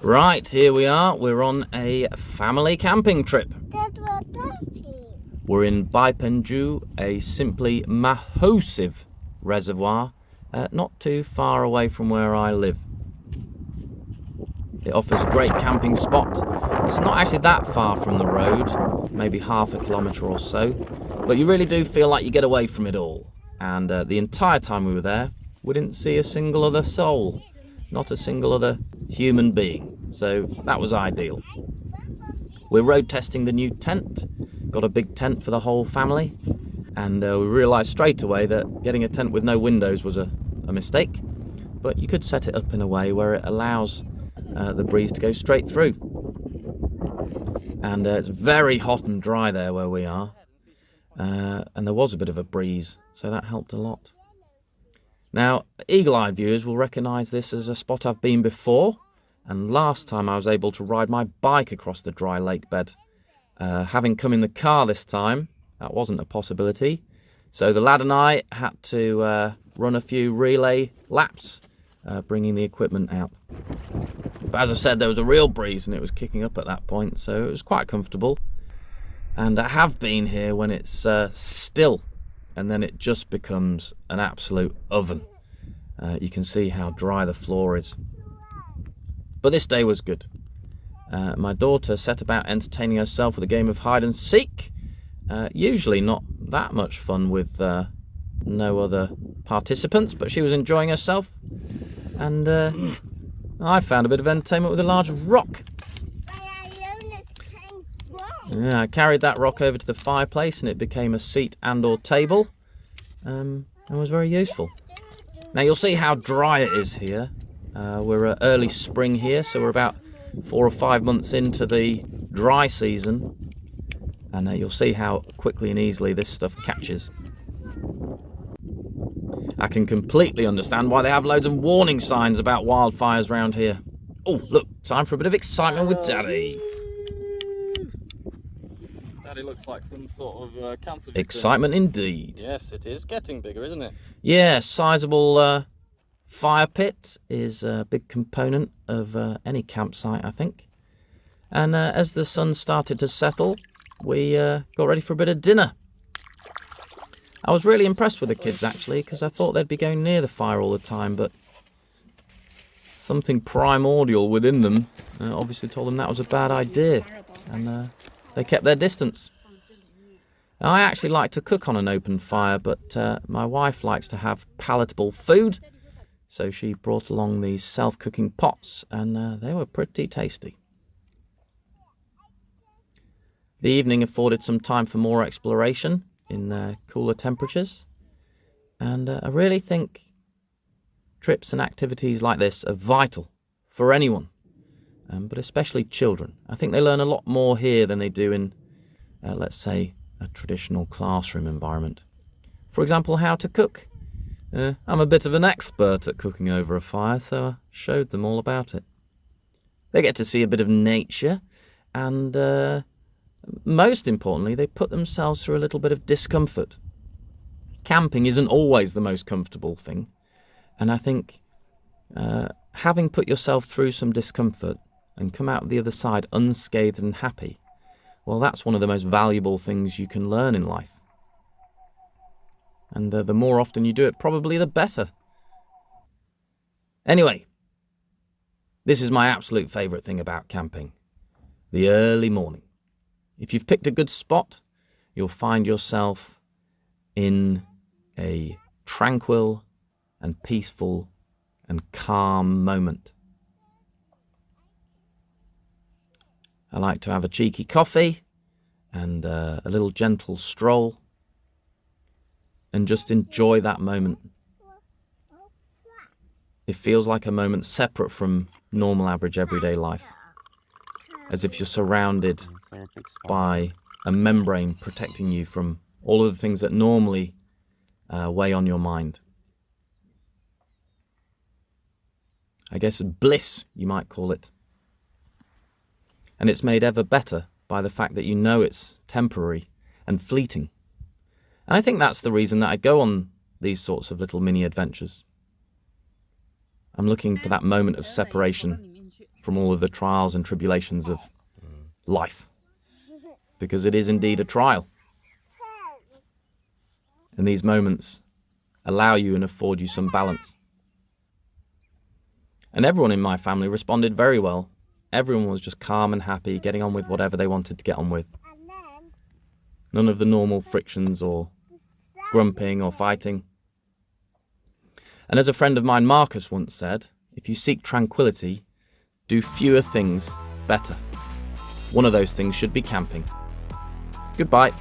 Right, here we are. We're on a family camping trip. We're in BaiPenZhu, a simply massive reservoir, not too far away from where I live. It offers a great camping spot. It's not actually that far from the road, maybe half a kilometre or so, but you really do feel like you get away from it all. And the entire time we were there, we didn't see a single other soul, not a single other human being. So that was ideal. We're road testing the new tent. Got a big tent for the whole family, and we realised straight away that getting a tent with no windows was a mistake, but you could set it up in a way where it allows the breeze to go straight through. And it's very hot and dry there where we are, and there was a bit of a breeze, so that helped a lot. Now, eagle-eyed viewers will recognise this as a spot I've been before, and last time I was able to ride my bike across the dry lake bed. Having come in the car this time, that wasn't a possibility, so the lad and I had to run a few relay laps, bringing the equipment out. But as I said, there was a real breeze and it was kicking up at that point, so it was quite comfortable. And I have been here when it's still, and then it just becomes an absolute oven. You can see how dry the floor is. But this day was good. My daughter set about entertaining herself with a game of hide and seek. Usually not that much fun with no other participants, but she was enjoying herself. And I found a bit of entertainment with a large rock. Yeah, I carried that rock over to the fireplace and it became a seat and or table, and was very useful. Now you'll see how dry it is here. We're early spring here, so we're about 4 or 5 months into the dry season, and you'll see how quickly and easily this stuff catches. I can completely understand why they have loads of warning signs about wildfires around here. Oh, look, time for a bit of excitement with Daddy. Daddy looks like some sort of cancer victim. Excitement indeed. Yes, it is getting bigger, isn't it? Yeah, sizable fire pit is a big component of any campsite, I think. And as the sun started to settle, we got ready for a bit of dinner. I was really impressed with the kids, actually, because I thought they'd be going near the fire all the time, but something primordial within them obviously told them that was a bad idea, and they kept their distance. I actually like to cook on an open fire, but my wife likes to have palatable food, so she brought along these self-cooking pots, and they were pretty tasty. The evening afforded some time for more exploration in cooler temperatures, and I really think trips and activities like this are vital for anyone, but especially children. I think they learn a lot more here than they do in, let's say, a traditional classroom environment. For example, how to cook. I'm a bit of an expert at cooking over a fire, so I showed them all about it. They get to see a bit of nature, and most importantly, they put themselves through a little bit of discomfort. Camping isn't always the most comfortable thing, and I think having put yourself through some discomfort and come out the other side unscathed and happy, well, that's one of the most valuable things you can learn in life. And the more often you do it, probably the better. Anyway, this is my absolute favourite thing about camping: the early morning. If you've picked a good spot, you'll find yourself in a tranquil and peaceful and calm moment. I like to have a cheeky coffee and a little gentle stroll and just enjoy that moment. It feels like a moment separate from normal, average, everyday life, as if you're surrounded by a membrane protecting you from all of the things that normally weigh on your mind. I guess bliss, you might call it. And it's made ever better by the fact that you know it's temporary and fleeting. And I think that's the reason that I go on these sorts of little mini adventures. I'm looking for that moment of separation from all of the trials and tribulations of life. Because it is indeed a trial. And these moments allow you and afford you some balance. And everyone in my family responded very well. Everyone was just calm and happy, getting on with whatever they wanted to get on with. None of the normal frictions or grumping or fighting. And as a friend of mine, Marcus, once said, if you seek tranquility, do fewer things better. One of those things should be camping. Goodbye.